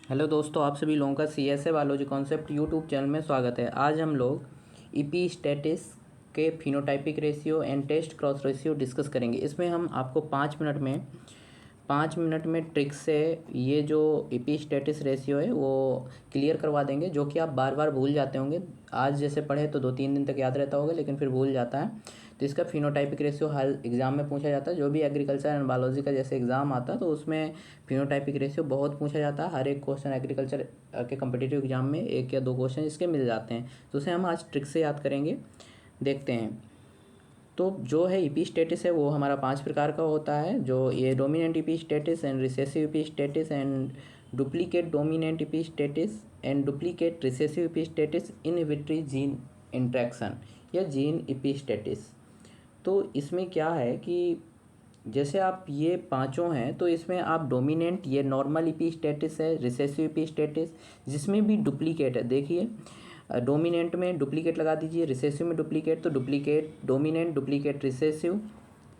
Hello दोस्तों, आप सभी लोगों का C S A biology concept YouTube channel में स्वागत है। आज हम लोग ईपी स्टेटिस के phenotypic ratio and test cross ratio discuss करेंगे। इसमें हम आपको 5 मिनट में ट्रिक से ये जो ईपी स्टेटिस रेशियो है वो क्लियर करवा देंगे, जो कि आप बार बार भूल जाते होंगे। आज जैसे पढ़े तो 2-3 दिन तक याद रहता होगा, लेकिन फिर भूल जाता है। तो इसका फिनोटाइपिक रेशियो हर एग्ज़ाम में पूछा जाता है। जो भी एग्रीकल्चर एंड बायोलॉजी का जैसे एग्ज़ाम आता है तो उसमें फिनोटाइपिक रेशियो बहुत पूछा जाता है। हर एक क्वेश्चन एग्रीकल्चर के कम्पिटिटिव एग्जाम में 1 या 2 क्वेश्चन इसके मिल जाते हैं। तो उसे हम आज ट्रिक से याद करेंगे, देखते हैं। तो जो है ईपी स्टेटिस है वो हमारा 5 प्रकार का होता है। जो ये dominant EP stasis and recessive EP stasis and duplicate dominant EP stasis and duplicate recessive EP stasis inhibitory gene interaction या जीन ईपी स्टेटिस। तो इसमें क्या है कि जैसे आप ये पांचों हैं तो इसमें आप डोमिनेंट, ये नॉर्मल ईपी स्टेटिस है, रिसेसिव ईपी स्टेटिस जिसमें भी डुप्लीकेट है। देखिए, डोमिनेंट में डुप्लीकेट लगा दीजिए, रिसेसिव में डुप्लीकेट, तो डुप्लीकेट डोमिनेंट, डुप्लीकेट रिसेसिव।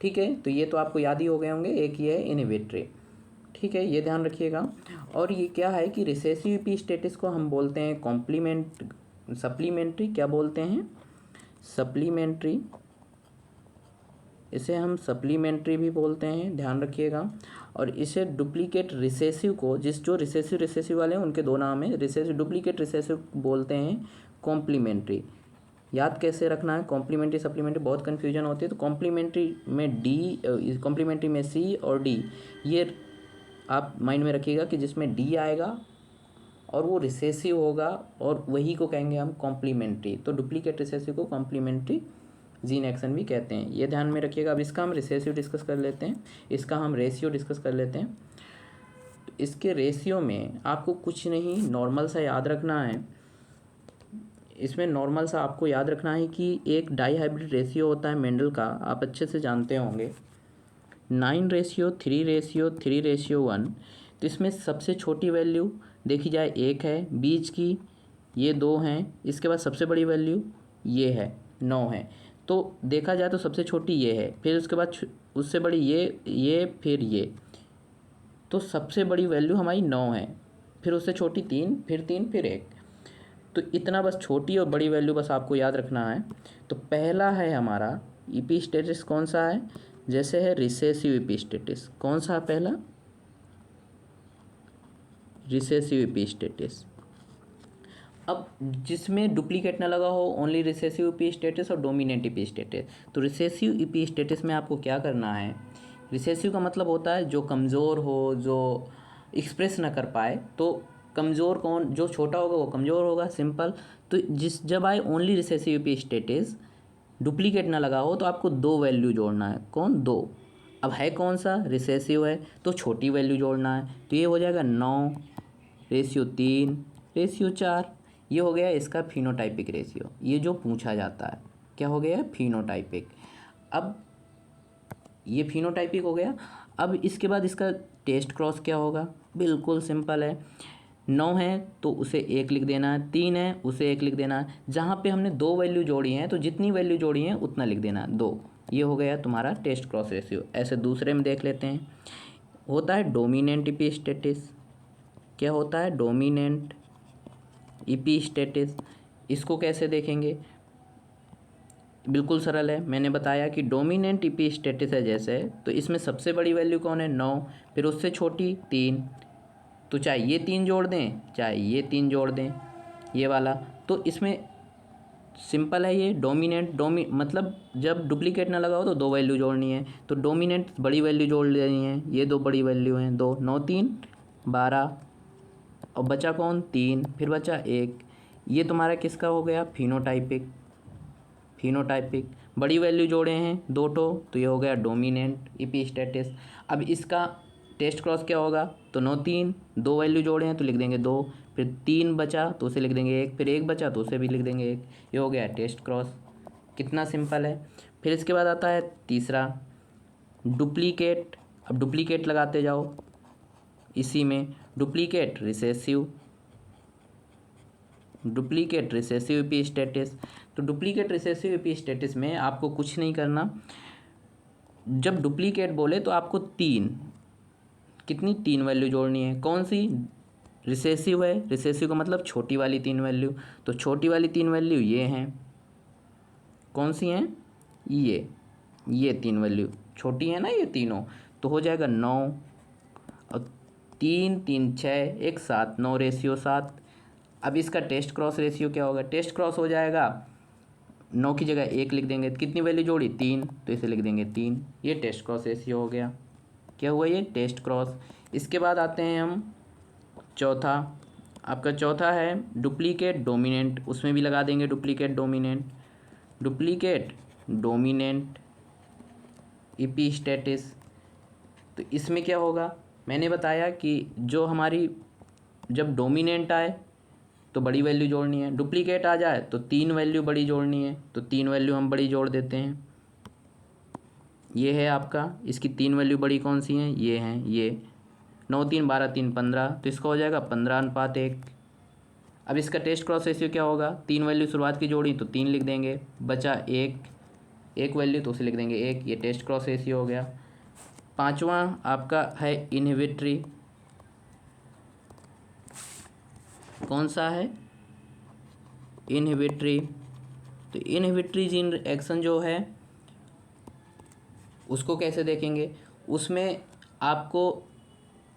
ठीक है, तो ये तो आपको याद ही हो गए होंगे। एक ये है इनहिबिटरी। ठीक है, ये ध्यान रखिएगा। और ये क्या है कि रिसेसिव ईपी स्टेटिस को हम बोलते हैं कॉम्प्लीमेंट सप्लीमेंट्री। क्या बोलते हैं? सप्लीमेंट्री। इसे हम सप्लीमेंट्री भी बोलते हैं, ध्यान रखिएगा। और इसे डुप्लीकेट रिसेसिव को, जो रिसेसिव वाले हैं उनके दो नाम है, रिसेसिव डुप्लीकेट रिसेसिव बोलते हैं कॉम्प्लीमेंट्री। याद कैसे रखना है? कॉम्प्लीमेंट्री सप्लीमेंट्री बहुत कन्फ्यूजन होती है। तो कॉम्प्लीमेंट्री में कॉम्प्लीमेंट्री में सी और डी, ये आप माइंड में रखिएगा कि जिसमें डी आएगा और वो रिसेसिव होगा और वही को कहेंगे हम कॉम्प्लीमेंट्री। तो डुप्लीकेट रिसेसिव को कॉम्प्लीमेंट्री जीन एक्शन भी कहते हैं, ये ध्यान में रखिएगा। अब इसका हम रिसेसिव डिस्कस कर लेते हैं, इसका हम रेशियो डिस्कस कर लेते हैं। तो इसके रेशियो में आपको कुछ नहीं, नॉर्मल सा याद रखना है। इसमें नॉर्मल सा आपको याद रखना है कि एक डाईहाइब्रिड रेशियो होता है मेंडल का, आप अच्छे से जानते होंगे, 9:3:1। तो इसमें सबसे छोटी वैल्यू देखी जाए 1 है, बीच की ये 2 हैं, इसके बाद सबसे बड़ी वैल्यू ये है 9 है। तो देखा जाए तो सबसे छोटी ये है, फिर उसके बाद उससे बड़ी ये फिर ये। तो सबसे बड़ी वैल्यू हमारी 9 है, फिर उससे छोटी 3, फिर 3, फिर 1। तो इतना बस छोटी और बड़ी वैल्यू बस आपको याद रखना है। तो पहला है हमारा ईपी स्टेटस, कौन सा है? जैसे है रिसेसिव ईपी स्टेटस, कौन सा है पहला? Recessive EP status. अब जिसमें डुप्लीकेट ना लगा हो, ओनली रिसेसिव ईपी स्टेटस और डोमिनेंट ईपी स्टेटस। तो रिसेसिव ईपी स्टेटस में आपको क्या करना है? रिसेसिव का मतलब होता है जो कमज़ोर हो, जो एक्सप्रेस ना कर पाए। तो कमज़ोर कौन? जो छोटा होगा वो कमज़ोर होगा, सिंपल। तो जब आए only recessive EP status, duplicate ना लगा हो, तो आपको 2 वैल्यू जोड़ना है। कौन? 2। अब है कौन सा? रिसेसिव है, तो छोटी वैल्यू जोड़ना है। तो ये हो जाएगा 9:3:4। ये हो गया इसका फिनोटाइपिक रेशियो, ये जो पूछा जाता है। क्या हो गया? फिनोटाइपिक। अब ये फिनोटाइपिक हो गया। अब इसके बाद इसका टेस्ट क्रॉस क्या होगा? बिल्कुल सिंपल है। 9 है तो उसे 1 लिख देना है, 3 है उसे 1 लिख देना है। जहाँ पे हमने 2 वैल्यू जोड़ी हैं तो जितनी वैल्यू जोड़ी हैं उतना लिख देना है, 2। ये हो गया तुम्हारा टेस्ट क्रॉस रेशियो। ऐसे दूसरे में देख लेते हैं। होता है डोमिनेंट ईपी स्टेटिस। क्या होता है? Dominant EP stasis. इसको कैसे देखेंगे? बिल्कुल सरल है। मैंने बताया कि डोमिनेंट ईपी स्टेटिस है जैसे, तो इसमें सबसे बड़ी वैल्यू कौन है? 9, फिर उससे छोटी 3। तो चाहे ये 3 जोड़ दें, चाहे ये 3 जोड़ दें, ये वाला। तो इसमें सिंपल है ये डोमिनेंट। मतलब जब डुप्लीकेट ना लगा हो तो 2 वैल्यू जोड़नी है। तो डोमिनेंट बड़ी वैल्यू जोड़ लेनी है, ये 2 बड़ी वैल्यू हैं, 2, 9, 3, 12। और बचा कौन? 3, फिर बचा 1। ये तुम्हारा किसका हो गया? फिनोटाइपिक। फिनोटाइपिक बड़ी वैल्यू जोड़े हैं 2 टो, तो ये हो गया डोमिनेंट ईपी स्टेटस। अब इसका टेस्ट क्रॉस क्या होगा? तो 9-3, 2 वैल्यू जोड़े हैं तो लिख देंगे 2, फिर 3 बचा तो उसे लिख देंगे 1, फिर 1 बचा तो उसे भी लिख देंगे 1। ये हो गया टेस्ट क्रॉस। कितना सिंपल है। फिर इसके बाद आता है तीसरा, डुप्लीकेट। अब डुप्लीकेट लगाते जाओ इसी में, duplicate recessive, duplicate recessive EP status. तो डुप्लीकेट रिसेसिव ईपी स्टेटस में आपको कुछ नहीं करना। जब डुप्लीकेट बोले तो आपको 3, कितनी? 3 वैल्यू जोड़नी है। कौन सी? रिसेसिव है, रिसेसिव का मतलब छोटी वाली 3 वैल्यू, तो छोटी वाली 3 वैल्यू ये हैं, कौन सी हैं, ये 3 वैल्यू छोटी है ना, ये तीनों, तो हो जाएगा 9 और 3 3 6 1 7, 9 रेशियो 7। अब इसका टेस्ट क्रॉस रेशियो क्या होगा, टेस्ट क्रॉस हो जाएगा 9 की जगह 1 लिख देंगे, कितनी वैल्यू जोड़ी 3, तो इसे लिख देंगे 3, ये टेस्ट क्रॉस रेशियो हो गया, क्या हुआ ये टेस्ट क्रॉस। इसके बाद आते हैं हम चौथा, आपका चौथा है डुप्लीकेट डोमिनेंट, उसमें भी लगा देंगे डुप्लीकेट डोमिनेंट, डुप्लीकेट डोमिनेंट इपीस्टेटिस। तो इसमें क्या होगा, मैंने बताया कि जो हमारी जब डोमिनेंट आए तो बड़ी वैल्यू जोड़नी है, डुप्लीकेट आ जाए तो 3 वैल्यू बड़ी जोड़नी है, तो 3 वैल्यू हम बड़ी जोड़ देते हैं। ये है आपका, इसकी 3 वैल्यू बड़ी कौन सी हैं, ये हैं, ये 9 3 12 3 15, तो इसका हो जाएगा 15:1। अब इसका टेस्ट क्रॉस रेशियो क्या होगा, 3 वैल्यू शुरुआत की जोड़ी तो 3 लिख देंगे, बचा एक वैल्यू तो उसे लिख देंगे 1, ये टेस्ट क्रॉस रेशियो हो गया। पांचवा आपका है इनहिबिटरी, कौन सा है, इनहिबिटरी। तो इनहिबिटरी जीन रिएक्शन जो है उसको कैसे देखेंगे, उसमें आपको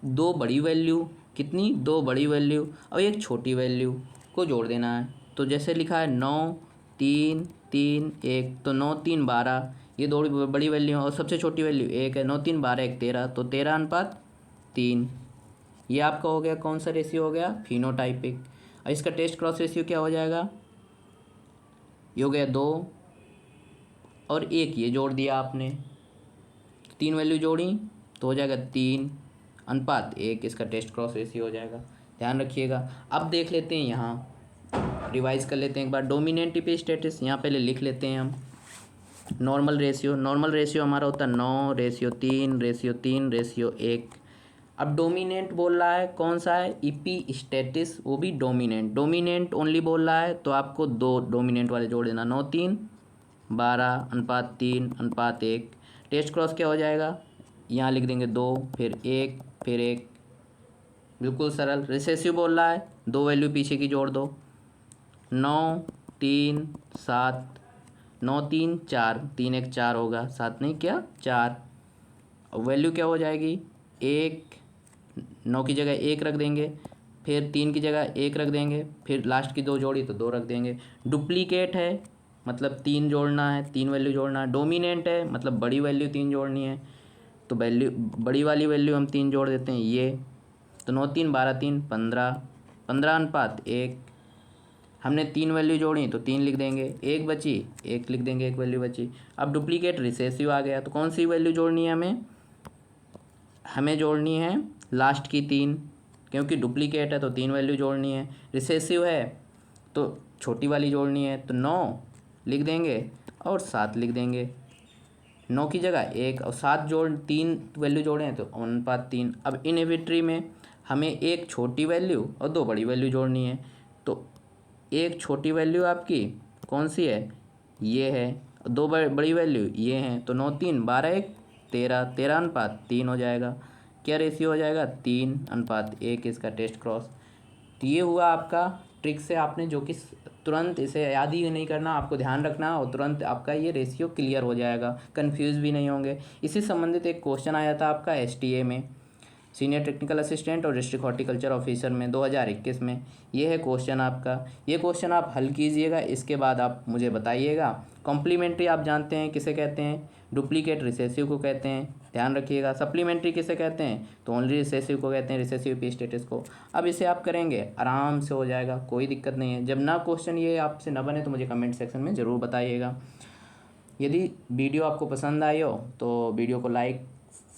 2 बड़ी वैल्यू, कितनी, 2 बड़ी वैल्यू और एक छोटी वैल्यू को जोड़ देना है। तो जैसे लिखा है 9 3 3 1, तो 9 3 12, ये 2 बड़ी वैल्यू है और सबसे छोटी वैल्यू 1 है, 9 3 12 1 13, तो 13:3। ये आपका हो गया कौन सा रेशियो हो गया, फिनोटाइपिक। और इसका टेस्ट क्रॉस रेशियो क्या हो जाएगा, ये हो गया 2 और 1, ये जोड़ दिया आपने, 3 वैल्यू जोड़ी तो हो जाएगा 3:1, इसका टेस्ट क्रॉस रेशियो हो जाएगा, ध्यान रखिएगा। अब देख लेते हैं, यहाँ रिवाइज कर लेते हैं एक बार, डोमिनेंट इपीस्टेटिस यहाँ पहले लिख लेते हैं हम। नॉर्मल रेशियो हमारा होता है 9:3:3:1। अब डोमिनेंट बोल रहा है कौन सा है, इपीस्टेटिस, वो भी डोमिनेंट ओनली बोल रहा है, तो आपको 2 डोमिनेंट वाले जोड़ देना, 9 3 12:3:1। टेस्ट क्रॉस क्या हो जाएगा, यहाँ लिख देंगे 2 फिर 1 फिर 1, बिल्कुल सरल। रिसेसिव बोल रहा है 2 वैल्यू पीछे की जोड़ दो, 9 3 7, 9 3 4, 3 1 4 होगा, 7 नहीं क्या 4, वैल्यू क्या हो जाएगी 1, 9 की जगह 1 रख देंगे, फिर 3 की जगह 1 रख देंगे, फिर लास्ट की 2 जोड़ी तो 2 रख देंगे। डुप्लीकेट है मतलब 3 जोड़ना है, 3 वैल्यू जोड़ना है। डोमिनेंट है मतलब बड़ी वैल्यू 3 जोड़नी है, तो वैल्यू बड़ी वाली वैल्यू हम 3 जोड़ देते हैं, ये तो 9 3 12 3 15, 15:1। हमने 3 वैल्यू जोड़ी तो 3 लिख देंगे, 1 बची 1 लिख देंगे, 1 वैल्यू बची। अब डुप्लीकेट रिसेसिव आ गया, तो कौन सी वैल्यू जोड़नी है हमें जोड़नी है लास्ट की 3, क्योंकि डुप्लीकेट है तो 3 वैल्यू जोड़नी है। रिसेसिव है तो छोटी वाली जोड़नी है, तो 9 लिख देंगे और 7 लिख देंगे, 9 की जगह 1 और 7 जोड़ 3 वैल्यू जोड़े हैं तो 1:3। अब इनहिबिटरी में हमें एक छोटी वैल्यू और 2 बड़ी वैल्यू जोड़नी है, तो एक छोटी वैल्यू आपकी कौन सी है, ये है, 2 बड़ी वैल्यू ये हैं, तो 9 3 12 1 13, 13:3 हो जाएगा। क्या रेशियो हो जाएगा, 3:1, इसका टेस्ट क्रॉस। तो ये हुआ आपका ट्रिक से आपने, जो कि तुरंत इसे याद ही नहीं करना, आपको ध्यान रखना और तुरंत आपका ये रेशियो क्लियर हो जाएगा, कंफ्यूज भी नहीं होंगे। इसी संबंधित एक क्वेश्चन आया था आपका एसटीए में, सीनियर टेक्निकल असिस्टेंट और डिस्ट्रिक्ट हॉर्टिकल्चर ऑफिसर में 2021 में। ये है क्वेश्चन आपका, ये क्वेश्चन आप हल कीजिएगा, इसके बाद आप मुझे बताइएगा। कॉम्प्लीमेंट्री आप जानते हैं किसे कहते हैं, डुप्लीकेट रिसेसिव को कहते हैं, ध्यान रखिएगा। सप्लीमेंट्री किसे कहते हैं, तो ओनली रिसेसिव को कहते हैं, रिसेसिव इपीस्टेटिस को। अब इसे आप करेंगे आराम से हो जाएगा, कोई दिक्कत नहीं है। जब ना क्वेश्चन ये आपसे न बने तो मुझे कमेंट सेक्शन में ज़रूर बताइएगा। यदि वीडियो आपको पसंद आई हो तो वीडियो को लाइक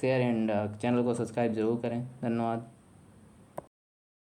शेयर एंड चैनल को सब्सक्राइब ज़रूर करें। धन्यवाद।